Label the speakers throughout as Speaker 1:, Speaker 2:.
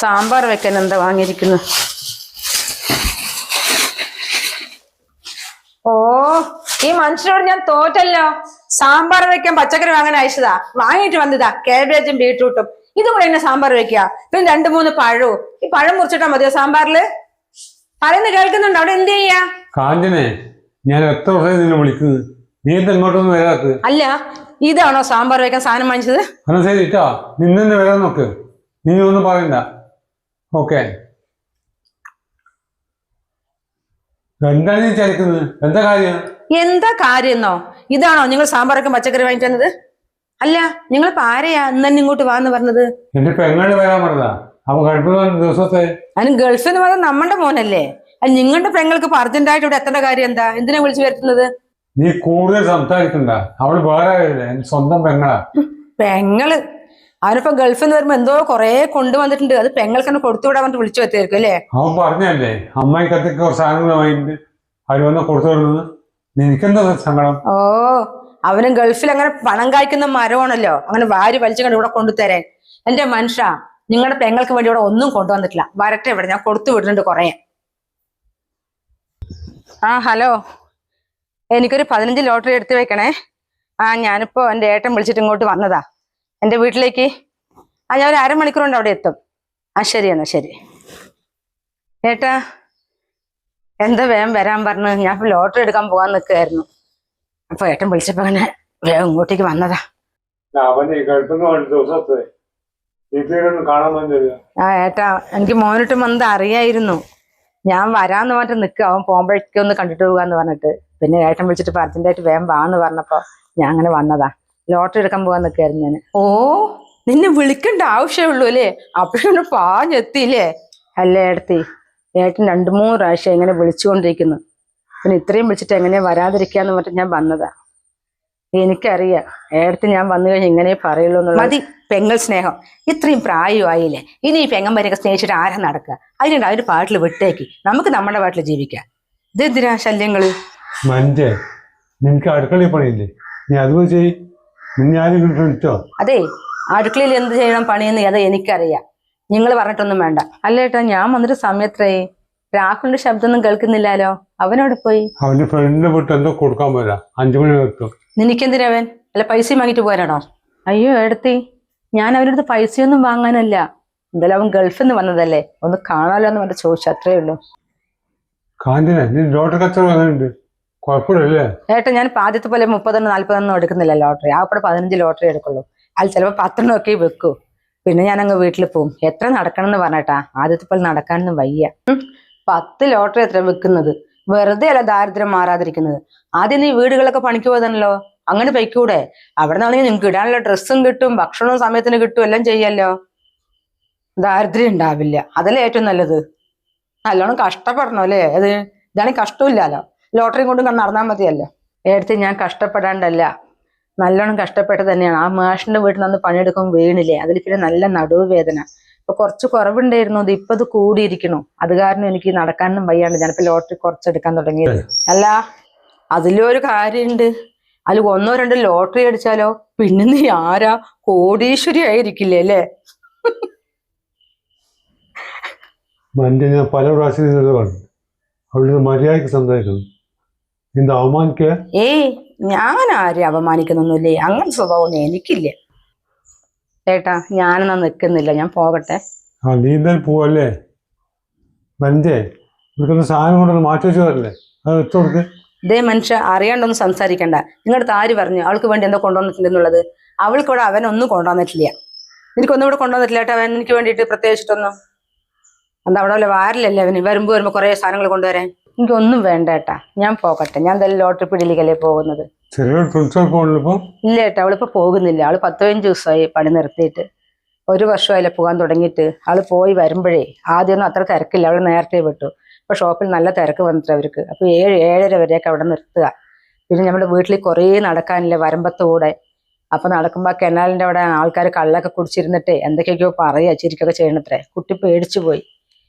Speaker 1: സാമ്പാർ വെക്കാൻ എന്താ വാങ്ങിയിരിക്കുന്നു? ഓ, ഈ മനുഷ്യനോട് ഞാൻ തോറ്റല്ലോ. സാമ്പാർ വെക്കാൻ പച്ചക്കറി വാങ്ങാൻ അയച്ചതാ, വാങ്ങിയിട്ട് വന്നതാ കാബേജും ബീട്രൂട്ടും. ഇതും കൂടെ എന്നെ സാമ്പാർ വെക്കുക. പിന്നെ 2-3 പഴവും. ഈ പഴം മുറിച്ചിട്ടാ മതിയോ സാമ്പാറില്? പറയുന്നത് കേൾക്കുന്നുണ്ടോ? അവിടെ എന്ത് ചെയ്യാ?
Speaker 2: കാഞ്ചനെ, ഞാൻ എത്ര ദിവസമായി നിന്നെ വിളിക്കുന്നത്, നീ എന്താ ഇങ്ങോട്ടൊന്നും വരാത്തത്?
Speaker 1: അല്ല, ഇതാണോ സാമ്പാർ വെക്കാൻ സാധനം വാങ്ങിച്ചത്?
Speaker 2: എന്നാ ശരി ഇട്ടാ, നിന്നെ വരാൻ നോക്ക്, നീ ഒന്നും പറയണ്ട. ഓക്കെ, എന്താണ് നീ ചലിക്കുന്നത്? എന്താ കാര്യം?
Speaker 1: എന്താ കാര്യമെന്നോ? ഇതാണോ നിങ്ങൾ സാമ്പാർ വെക്കാൻ പച്ചക്കറി വാങ്ങിച്ചു തന്നത്? അല്ല, നിങ്ങളിപ്പോ ആരെയാ ഇന്ന് തന്നെ ഇങ്ങോട്ട് വാന്ന് പറഞ്ഞത്?
Speaker 2: എന്റെ പെങ്ങള് വരാൻ പറഞ്ഞതാ. അവൻ ഗൾഫിൽ വന്ന ദിവസത്തെ.
Speaker 1: അതിന് ഗൾഫിൽ നിന്ന് പറഞ്ഞത് നമ്മുടെ മോനല്ലേ? അത് നിങ്ങളുടെ പെങ്ങൾക്ക് ഇപ്പൊ അർജന്റായിട്ട് ഇവിടെ എത്തേണ്ട കാര്യം എന്താ? എന്തിനാ വിളിച്ചു വരുത്തുന്നത്?
Speaker 2: നീ കൂടുതൽ സംസാരിക്കണ്ട. അവള് വേറെ ആയില്ലേ, എന്റെ സ്വന്തം പെങ്ങളാ.
Speaker 1: പെങ്ങള് അവനിപ്പോ ഗൾഫിൽ നിന്ന് വരുമ്പോ എന്തോ കൊറേ കൊണ്ടുവന്നിട്ടുണ്ട്. അത് പെങ്ങൾക്ക് തന്നെ കൊടുത്തുവിടാൻ പറഞ്ഞിട്ട് വിളിച്ചു വരുത്തിയായിരിക്കും അല്ലേ?
Speaker 2: അവൻ പറഞ്ഞല്ലേ അമ്മായിക്കത്തേക്ക് കുറച്ച് സാധനങ്ങൾ വാങ്ങിയിട്ട് അവര് വന്ന് കൊടുത്തു വിടുന്നത്. നിനക്കെന്താ സങ്കടം?
Speaker 1: ഓ, അവനും ഗൾഫിൽ അങ്ങനെ പണം കായ്ക്കുന്ന മരമാണല്ലോ, അങ്ങനെ വാരി വലിച്ചു കണ്ട് ഇവിടെ കൊണ്ടുതരാൻ. എന്റെ മനുഷ്യ, നിങ്ങളുടെ പെങ്ങൾക്ക് വേണ്ടി ഇവിടെ ഒന്നും കൊണ്ടുവന്നിട്ടില്ല. വരട്ടെ, ഇവിടെ ഞാൻ കൊടുത്തു വിടുന്നുണ്ട് കൊറേ. ആ ഹലോ, എനിക്കൊരു 15 ലോട്ടറി എടുത്തു വെക്കണേ. ഞാനിപ്പോ എൻ്റെ ഏട്ടൻ വിളിച്ചിട്ട് ഇങ്ങോട്ട് വന്നതാ എൻ്റെ വീട്ടിലേക്ക്. ഞാൻ ഒരു അരമണിക്കൂർ കൊണ്ട് അവിടെ എത്തും. ശരി എന്നാ ശരി. ഏട്ടാ, എന്താ വേഗം വരാൻ പറഞ്ഞു? ഞാൻ ഇപ്പൊ ലോട്ടറി എടുക്കാൻ പോകാൻ നിൽക്കുകയായിരുന്നു. അപ്പൊ ഏട്ടൻ വിളിച്ചപ്പോ അങ്ങനെ വേഗം ഇങ്ങോട്ടേക്ക് വന്നതാ. ഏട്ടാ, എനിക്ക് മോനിട്ടും വന്നത് അറിയായിരുന്നു. ഞാൻ വരാന്ന് പറഞ്ഞിട്ട് നിൽക്കുക, അവൻ പോകുമ്പോഴേക്കും ഒന്ന് കണ്ടിട്ട് പോകാന്ന് പറഞ്ഞിട്ട്. പിന്നെ ഏട്ടൻ വിളിച്ചിട്ട് അർജന്റായിട്ട് വേഗം വാന്ന് പറഞ്ഞപ്പോ ഞാൻ അങ്ങനെ വന്നതാ. ലോട്ടറി എടുക്കാൻ പോകാൻ നിൽക്കായിരുന്നു ഞാൻ. ഓ, നിന്നെ വിളിക്കേണ്ട ആവശ്യമുള്ളൂ അല്ലേ? അപ്പോഴൊന്ന് പാഞ്ഞെത്തിയില്ലേ? അല്ലേ ഏടത്തി, ഏട്ടൻ 2-3 പ്രാവശ്യം ഇങ്ങനെ വിളിച്ചുകൊണ്ടിരിക്കുന്നു. പിന്നെ ഇത്രയും വിളിച്ചിട്ട് എങ്ങനെയാ വരാതിരിക്കാന്ന് പറഞ്ഞിട്ട് ഞാൻ വന്നതാ. എനിക്കറിയാം ഏടത്തി ഞാൻ വന്നു കഴിഞ്ഞാൽ ഇങ്ങനെ പറയുള്ളൂ എന്നുള്ളത്. മതി പെങ്ങൾ സ്നേഹം, ഇത്രയും പ്രായമായില്ലേ. ഇനി ഈ പെങ്ങന്മാരെയൊക്കെ സ്നേഹിച്ചിട്ട് ആരാ നടക്കുക? അതിനുണ്ട് അവര് പാട്ടിൽ വിട്ടേക്ക്, നമുക്ക് നമ്മുടെ പാട്ടിൽ ജീവിക്കാം. ഇതെന്തിനാ ശല്യങ്ങള്?
Speaker 2: നിനക്ക് അടുക്കളയിൽ പണിയില്ലേ, നീ അതുപോലെ ചെയ്.
Speaker 1: അതെ, അടുക്കളയിൽ എന്ത് ചെയ്യണം പണിയെന്ന് അത് എനിക്കറിയാം. നിങ്ങൾ പറഞ്ഞിട്ടൊന്നും വേണ്ട. അല്ല ഏട്ടാ, ഞാൻ വന്നിട്ട് സമയത്രേ. രാഹുലിന്റെ ശബ്ദമൊന്നും കേൾക്കുന്നില്ലാലോ. അവനോട് പോയി?
Speaker 2: അവന്റെ ഫ്രണ്ടിനെ വിട്ട് എന്തോ കൊടുക്കാൻ പോരാ, 5 മണി വെക്കും.
Speaker 1: നിനക്കെന്തിനവൻ? അല്ല പൈസ വാങ്ങിട്ട് പോരാണോ? അയ്യോ ഏടത്തി, ഞാൻ അവരുടെ അടുത്ത് പൈസയൊന്നും വാങ്ങാനല്ല. എന്തായാലും അവൻ ഗൾഫിൽ നിന്ന് വന്നതല്ലേ, ഒന്ന് കാണാലോ എന്ന് പറഞ്ഞ് ചോദിച്ചു, അത്രേ ഉള്ളൂ.
Speaker 2: കാഞ്ചന, നീ ലോട്ടറി കച്ചവടം അങ്ങനെയുണ്ട്, കുഴപ്പമില്ലല്ലേ?
Speaker 1: ഏട്ടാ, ഞാൻ ആദ്യത്തെ പോലെ 30-40 എടുക്കുന്നില്ല ലോട്ടറി. ആകെ 15 ലോട്ടറി എടുക്കുള്ളൂ. അതിൽ ചിലപ്പോൾ 10 ഒക്കെ വെക്കൂ. പിന്നെ ഞാൻ അങ്ങ് വീട്ടിൽ പോകും. എത്ര നടക്കണം എന്ന് പറഞ്ഞേട്ടാ, ആദ്യത്തെ പോലെ നടക്കാനൊന്നും വയ്യ. 10 ലോട്ടറി എത്ര വെക്കുന്നത്? വെറുതെ അല്ല ദാരിദ്ര്യം മാറാതിരിക്കുന്നത്. ആദ്യം നീ വീടുകളൊക്കെ പണിക്ക് പോയതാണല്ലോ, അങ്ങനെ പൊയ്ക്കൂടെ? അവിടെ നിന്നാണെങ്കിൽ നിങ്ങൾക്ക് ഇടാനുള്ള ഡ്രസ്സും കിട്ടും, ഭക്ഷണവും സമയത്തിന് കിട്ടും, എല്ലാം ചെയ്യല്ലോ. ദാരിദ്ര്യം ഉണ്ടാവില്ല. അതല്ലേ ഏറ്റവും നല്ലത്. നല്ലോണം കഷ്ടപ്പെടണം അല്ലേ? ഇതാണെങ്കിൽ കഷ്ടമില്ലല്ലോ. ലോട്ടറിയും കൊണ്ടും നടന്നാൽ മതിയല്ലോ. എടുത്ത് ഞാൻ കഷ്ടപ്പെടാണ്ടല്ല, നല്ലോണം കഷ്ടപ്പെട്ട് തന്നെയാണ്. ആ മാഷിന്റെ വീട്ടിൽ നിന്ന് പണിയെടുക്കുമ്പോൾ വീണില്ലേ, അതിൽ പിന്നെ നല്ല നടുവേദന. ഇപ്പൊ കുറച്ച് കുറവുണ്ടായിരുന്നു, അത് ഇപ്പൊ അത് കൂടിയിരിക്കണു. അത് കാരണം എനിക്ക് നടക്കാനൊന്നും വയ്യാണ്ട് ഞാനിപ്പോ ലോട്ടറി കുറച്ചെടുക്കാൻ തുടങ്ങിയത്. അല്ല, അതിലൊരു കാര്യമുണ്ട്. അതിൽ 1-2 ലോട്ടറി അടിച്ചാലോ പിന്നെ നീ ആരാ കോടീശ്വരി ആയിരിക്കില്ലേ അല്ലേ?
Speaker 2: ഞാൻ പല പ്രാവശ്യം അവിടെ മര്യാദക്ക് സംസാരിക്കുന്നു. എന്താ അവമാനിക്കുക?
Speaker 1: ഏയ്, ഞാൻ ആരെയും അപമാനിക്കുന്നൊന്നുമില്ലേ. അങ്ങനെ സ്വഭാവമൊന്നും എനിക്കില്ല ചേട്ടാ. ഞാനെന്നാ നിൽക്കുന്നില്ല, ഞാൻ പോകട്ടെ.
Speaker 2: നീ എന്തായാലും പോവല്ലേ? സാധനം കൊണ്ടൊന്ന് മാറ്റി വെച്ച് തരല്ലേ, അത് വെച്ചു കൊടുക്ക്.
Speaker 1: ഇതേ മനുഷ്യ, അറിയാണ്ടൊന്നും സംസാരിക്കണ്ട. നിങ്ങളുടെ ആര് പറഞ്ഞു അവൾക്ക് വേണ്ടി എന്തോ കൊണ്ടുവന്നിട്ടുണ്ടെന്നുള്ളത്? അവൾക്കിവിടെ അവനൊന്നും കൊണ്ടുവന്നിട്ടില്ല. എനിക്കൊന്നും ഇവിടെ കൊണ്ടുവന്നിട്ടില്ല കേട്ടോ. അവൻ എനിക്ക് വേണ്ടിയിട്ട് പ്രത്യേകിച്ചിട്ടൊന്നും. എന്താ അവിടെ വല്ല വാരിലല്ലേ അവന് വരുമ്പോ കുറെ സാധനങ്ങൾ കൊണ്ടുവരാൻ? എനിക്കൊന്നും വേണ്ട ഏട്ടാ, ഞാൻ പോകട്ടെ. ഞാൻ എന്തായാലും ലോട്ടറി പിടിയിലേക്കല്ലേ പോകുന്നത്. ഇല്ല ഏട്ടാ, അവളിപ്പോ പോകുന്നില്ല. അവള് 15 ദിവസമായി പണി നിർത്തിയിട്ട്. 1 വർഷമായില്ല പോകാൻ തുടങ്ങിയിട്ട്. അവള് പോയി വരുമ്പോഴേ ആദ്യമൊന്നും അത്ര തിരക്കില്ല, അവള് നേരത്തെ വിട്ടു. ഇപ്പൊ ഷോപ്പിൽ നല്ല തിരക്ക് വന്നിട്ട് അവർക്ക്. അപ്പൊ 7-7:30 വരെയൊക്കെ അവിടെ നിർത്തുക. പിന്നെ നമ്മുടെ വീട്ടിൽ കുറേ നടക്കാനില്ല വരമ്പത്തൂടെ. അപ്പൊ നടക്കുമ്പോ കനാലിന്റെ അവിടെ ആൾക്കാർ കള്ളൊക്കെ കുടിച്ചിരുന്നിട്ട് എന്തൊക്കെയൊക്കെയോ പറയാ, ചിരിക്കൊക്കെ ചെയ്യണത്രേ. കുട്ടി പേടിച്ചു പോയി.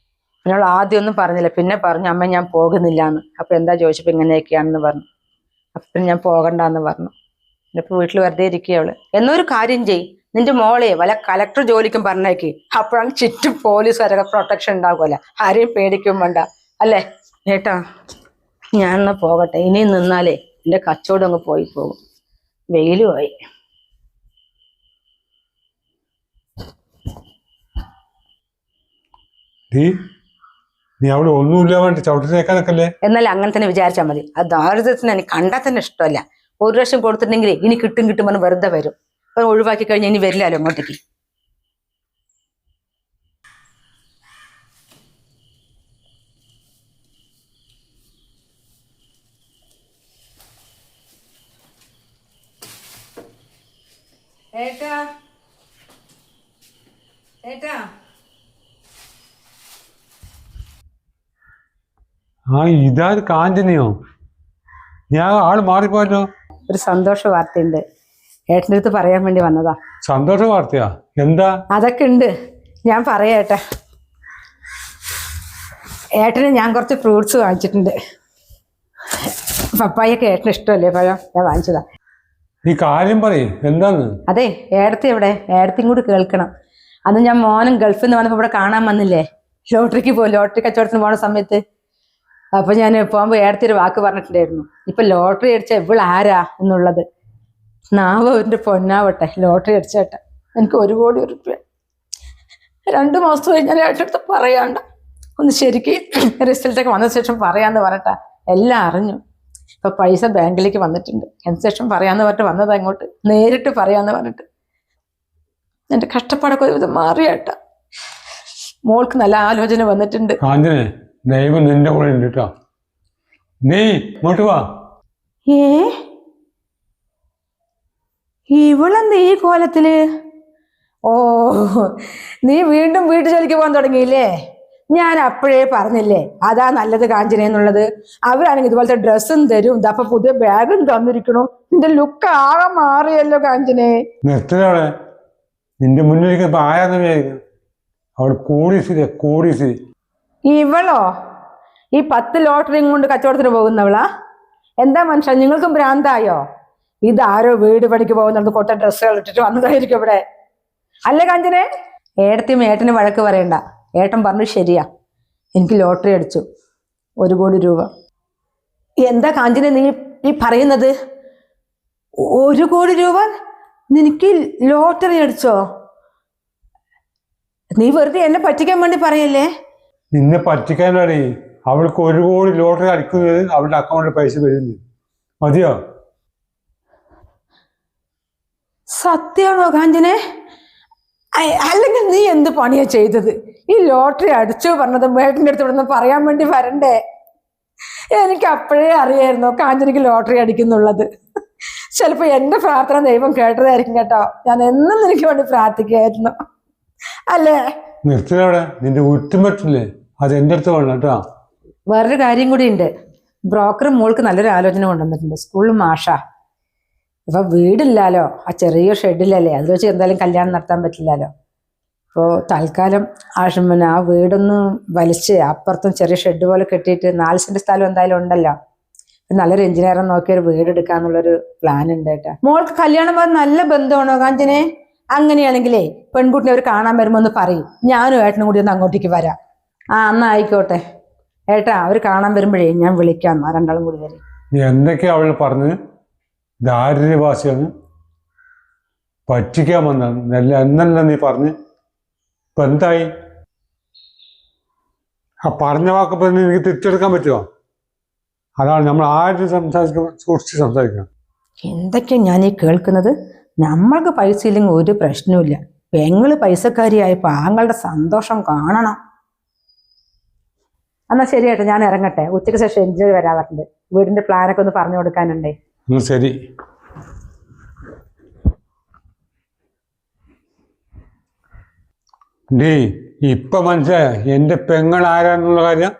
Speaker 1: ഞങ്ങൾ ആദ്യം ഒന്നും പറഞ്ഞില്ല, പിന്നെ പറഞ്ഞു അമ്മ ഞാൻ പോകുന്നില്ല എന്ന്. അപ്പൊ എന്താ ചോദിച്ചപ്പോ ഇങ്ങനെയൊക്കെയാണെന്ന് പറഞ്ഞു. അപ്പൊ പിന്നെ ഞാൻ പോകണ്ടെന്ന് പറഞ്ഞു. ഇപ്പൊ വീട്ടിൽ വെറുതെ ഇരിക്കുക അവള്. എന്നൊരു കാര്യം ചെയ്, നിന്റെ മോളെ വല്ല കളക്ടർ ജോലിക്കും പറഞ്ഞേക്ക്. അപ്പോഴാണ് ചുറ്റും പോലീസുകാരൊക്കെ പ്രൊട്ടക്ഷൻ ഉണ്ടാകുമല്ലോ, ആരെയും പേടിക്കും വേണ്ട അല്ലേ? ഏട്ടാ ഞാനെന്നാ പോകട്ടെ, ഇനിയും നിന്നാലേ എന്റെ കച്ചവടം അങ്ങ് പോയി പോകും. വെയിലുമായി.
Speaker 2: നീ അവിടെ ഒന്നുമില്ല വേണ്ടി ചവിട്ടിനേക്കാനൊക്കെ.
Speaker 1: എന്നാൽ അങ്ങനെ തന്നെ വിചാരിച്ചാൽ മതി. അത് ദാരിദ്ര്യത്തിന് എനിക്ക് കണ്ടാൽ തന്നെ ഇഷ്ടമല്ല. ഒരു ലക്ഷം കൊടുത്തിട്ടുണ്ടെങ്കിൽ ഇനി കിട്ടും പറഞ്ഞ് വെറുതെ വരും. അപ്പൊ ഒഴിവാക്കി കഴിഞ്ഞാൽ ഇനി വരില്ലല്ലോ അങ്ങോട്ടേക്ക്. ഏട്ടാ ഏട്ടാ
Speaker 2: ഇതാ കാഞ്ചനയോ? ഞാൻ ആള് മാറിപ്പോയല്ലോ.
Speaker 1: ഒരു സന്തോഷ വാർത്തയുണ്ട്, ഏട്ടൻ്റെ അടുത്ത് പറയാൻ വേണ്ടി വന്നതാ.
Speaker 2: സന്തോഷ വാർത്തയാ? എന്താ?
Speaker 1: അതൊക്കെ ഉണ്ട്, ഞാൻ പറയാം ഏട്ടാ. ഏട്ടന് ഞാൻ കുറച്ച് ഫ്രൂട്ട്സ് വാങ്ങിച്ചിട്ടുണ്ട്. പപ്പായൊക്കെ ഏട്ടന് ഇഷ്ടമല്ലേ പഴം? ഞാൻ വാങ്ങിച്ചതാ.
Speaker 2: നീ കാര്യം പറയേ, എന്താന്ന്?
Speaker 1: അതെ, ഏടത്തി എവിടെ? ഏടത്തിയും കൂടി കേൾക്കണം. അന്ന് ഞാൻ മോനും ഗൾഫിൽ നിന്ന് വന്നപ്പോൾ ഇവിടെ കാണാൻ വന്നില്ലേ, ലോട്ടറിക്ക് പോയി, ലോട്ടറി കച്ചവടത്തിന് പോണ സമയത്ത്. അപ്പൊ ഞാൻ പോകുമ്പോൾ ഏടത്തി ഒരു വാക്ക് പറഞ്ഞിട്ടുണ്ടായിരുന്നു, ഇപ്പൊ ലോട്ടറി അടിച്ച ഇവളാരാ എന്നുള്ളത്. നാവന്റെ പൊന്നാവട്ടെ, ലോട്ടറി അടിച്ചേട്ടെ എനിക്ക് 1 കോടി റുപ്യ. 2 മാസം കഴിഞ്ഞാൽ ഏട്ടടുത്ത് പറയാണ്ട, ഒന്ന് ശരിക്ക് റിസൾട്ടൊക്കെ വന്ന ശേഷം പറയാന്ന് പറഞ്ഞിട്ടാ എല്ലാം അറിഞ്ഞു. ഇപ്പൊ പൈസ ബാങ്കിലേക്ക് വന്നിട്ടുണ്ട്, അതിന് ശേഷം പറയാന്ന് പറഞ്ഞിട്ട് വന്നത്, അങ്ങോട്ട് നേരിട്ട് പറയാന്ന് പറഞ്ഞിട്ട്. എന്റെ കഷ്ടപ്പാടൊക്കെ ഒരു വിധം മാറിയേട്ടാ. മോൾക്ക് നല്ല ആലോചന വന്നിട്ടുണ്ട്.
Speaker 2: ദൈവം നിന്റെ കൂടെ ഉണ്ട് കേട്ടോ. നീ ഇങ്ങോട്ട് വാ.
Speaker 1: ഇവളെന്ത് ഈ കോലത്തില്? ഓ, നീ വീണ്ടും വീട്ടു ജോലിക്ക് പോകാൻ തുടങ്ങിയില്ലേ? ഞാൻ അപ്പോഴേ പറഞ്ഞില്ലേ അതാ നല്ലത് കാഞ്ചനയെന്നുള്ളത്. അവരാണെങ്കിൽ ഇതുപോലത്തെ ഡ്രസ്സും തരും, ഇതപ്പൊ പുതിയ ബാഗും തന്നിരിക്കണു. നിന്റെ ലുക്ക് ആകെ മാറിയല്ലോ കാഞ്ചനെ.
Speaker 2: നിർത്തലവിടെ നിന്റെ മുന്നിലേക്ക് ആയാന്ന് വിചാരിക്കും. അവിടെ കോടീശ്വരി.
Speaker 1: ഇവളോ ഈ 10 ലോട്ടറിയും കൊണ്ട് കച്ചവടത്തിന് പോകുന്നവളാ? എന്താ മനുഷ്യ, നിങ്ങൾക്കും ഭ്രാന്തായോ? ഇതാരോ വീട് പണിക്ക് പോകുന്നത് കൊട്ട ഡ്രസ്സുകൾ ഇട്ടിട്ട് വന്നതായിരിക്കും ഇവിടെ. അല്ലേ കാഞ്ചനെ? ഏട്ടത്തിയും ഏട്ടന് വഴക്ക് പറയണ്ട. ഏട്ടൻ പറഞ്ഞു ശരിയാ, എനിക്ക് ലോട്ടറി അടിച്ചു 1 കോടി രൂപ. എന്താ കാഞ്ചനെ നീ ഈ പറയുന്നത്? 1 കോടി രൂപ നിനക്ക് ലോട്ടറി അടിച്ചോ? നീ വെറുതെ എന്നെ പറ്റിക്കാൻ വേണ്ടി പറയല്ലേ?
Speaker 2: നിന്നെ പറ്റിക്കാനടി. അവൾക്ക് 1 കോടി ലോട്ടറി അടിക്കുന്നത് അവളുടെ അക്കൗണ്ടിൽ പൈസ വരുന്നു. മതിയോ?
Speaker 1: സത്യമാണോ കാഞ്ചനെ? അല്ലെങ്കിൽ നീ എന്ത് പണിയാ ചെയ്തത്? ഈ ലോട്ടറി അടിച്ചു പറഞ്ഞത് മേട്ടിൻ്റെ അടുത്ത് ഇവിടെ നിന്ന് പറയാൻ വേണ്ടി വരണ്ടേ? എനിക്ക് അപ്പോഴേ അറിയായിരുന്നു കാഞ്ചനയ്ക്ക് ലോട്ടറി അടിക്കുന്നുള്ളത്. ചിലപ്പോ എന്റെ പ്രാർത്ഥന ദൈവം കേട്ടതായിരിക്കും കേട്ടോ. ഞാൻ എന്നും നിനക്ക് വേണ്ടി പ്രാർത്ഥിക്കായിരുന്നു അല്ലേ?
Speaker 2: നിർത്തിലവിടെ നിന്റെ ഒറ്റും പറ്റില്ലേ? അത് എന്റെ അടുത്ത് വേണം കേട്ടോ.
Speaker 1: വേറൊരു കാര്യം കൂടി ഉണ്ട്. ബ്രോക്കർ മോൾക്ക് നല്ലൊരു ആലോചന കൊണ്ടുവന്നിട്ടുണ്ട്. സ്കൂളിൽ മാഷാ. ഇപ്പൊ വീടില്ലാലോ, ആ ചെറിയ ഷെഡിലല്ലേ, അതിൽ വെച്ച് എന്തായാലും കല്യാണം നടത്താൻ പറ്റില്ലല്ലോ. അപ്പോൾ തൽക്കാലം ആ വീടൊന്ന് വലിച്ച് അപ്പുറത്തും ചെറിയ ഷെഡ് പോലെ കെട്ടിയിട്ട് 4 സെന്റ് സ്ഥലം എന്തായാലും ഉണ്ടല്ലോ, നല്ലൊരു എഞ്ചിനീയറെ നോക്കി ഒരു വീട് എടുക്കാന്നുള്ളൊരു പ്ലാൻ ഉണ്ട് കേട്ടോ. മോൾക്ക് കല്യാണം പോകാൻ നല്ല ബന്ധമാണോ കാഞ്ചനെ? അങ്ങനെയാണെങ്കിലേ പെൺകുട്ടിനെ അവർ കാണാൻ വരുമ്പോൾ ഒന്ന് പറയും, ഞാനും ഏട്ടനും കൂടി ഒന്ന് അങ്ങോട്ടേക്ക് വരാം. എന്നാ ആയിക്കോട്ടെ ഏട്ടാ, അവർ കാണാൻ വരുമ്പോഴേ ഞാൻ വിളിക്കാം, 2 കൂടി വരും.
Speaker 2: എന്തൊക്കെയാ അവൾ പറഞ്ഞത്? ദാരിദ്ര്യവാസിയാണ്, പറ്റിക്കാൻ വന്നാണ് എന്നല്ല നീ പറഞ്ഞ്. ഇപ്പൊ എന്തായി? ആ പറഞ്ഞ വാക്ക് എനിക്ക് തിരിച്ചെടുക്കാൻ പറ്റുമോ? അതാണ് നമ്മൾ ആരും സൂക്ഷിച്ച് സംസാരിക്കണം.
Speaker 1: എന്തൊക്കെയാ ഞാൻ ഈ കേൾക്കുന്നത്? നമ്മൾക്ക് പൈസ ഇല്ലെങ്കിൽ ഒരു പ്രശ്നവുമില്ല, പെങ്ങള് പൈസക്കാരിയായപ്പോൾ ആങ്ങളുടെ സന്തോഷം കാണണം. എന്നാൽ ശരിയായിട്ട് ഞാൻ ഇറങ്ങട്ടെ, ഉച്ചയ്ക്ക് ശേഷം എൻജോയ് വരാൻ പറഞ്ഞിട്ടുണ്ട്. വീടിന്റെ പ്ലാനൊക്കെ ഒന്ന് പറഞ്ഞു കൊടുക്കാനുണ്ടേ.
Speaker 2: ശരി. ഇപ്പൊ മനസ്സിലായ എന്റെ പെങ്ങൾ ആരാന്നുള്ള കാര്യം?